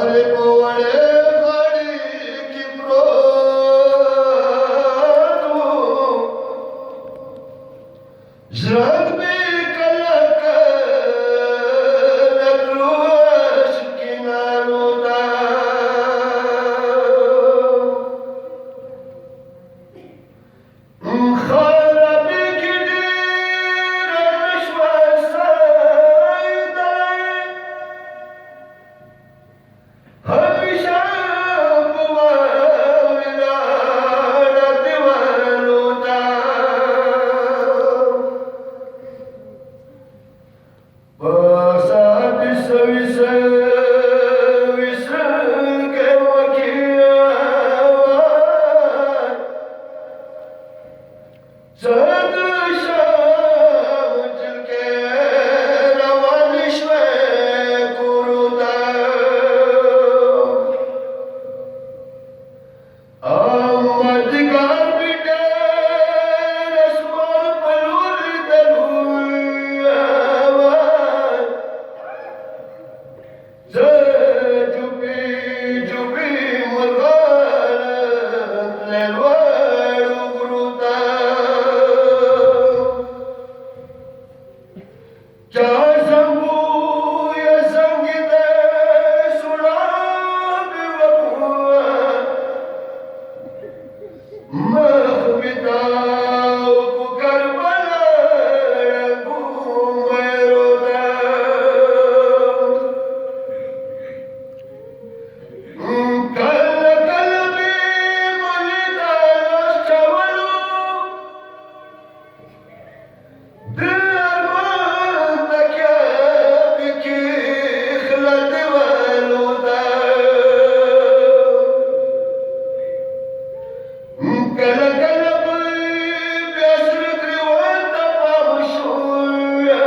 अरे पोवळे गाडी की प्रो तू जग में कलक नक्रोश किनारोदा खराबी की दीर विश्वासायदा हमेशा बुवाविला दिवालोदा बसा विस के वकिया सदशाम जिनके रवानिश्वे कुरुदा अमदिगार बिटे रस्मार पलूर दलुआ जुबी जुबी मुर्गान लेलवाड़ू गुरुदा क्या संगू ये संगीत सुना बिवकुआ महबिताओ को करबला घूमेरोदा कल कल में मुलिता नष्टवलू दिलमान क्या बिकी खलत वालूदा कल कल बेसर ग्रीवंत पामशुया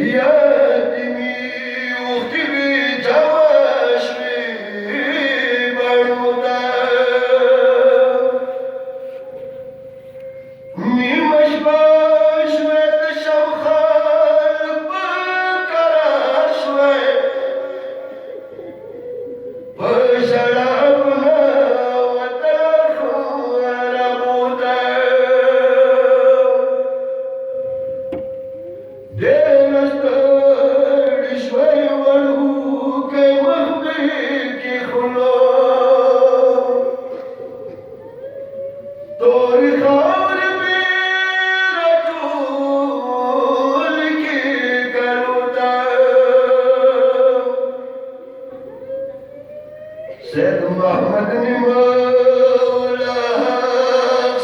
यादिमी उखिबी जमाश्री बड़ुदा नीमश बाश्वेत शमखाल बकराश्वे बशड़ाबना वतखुरबुदा देवस्तडिश्वय वड़ू के महबी की खुलो तोरी खावर में रटूल की करुदा सैद मोहम्मद ने मौला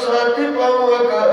साथी पवका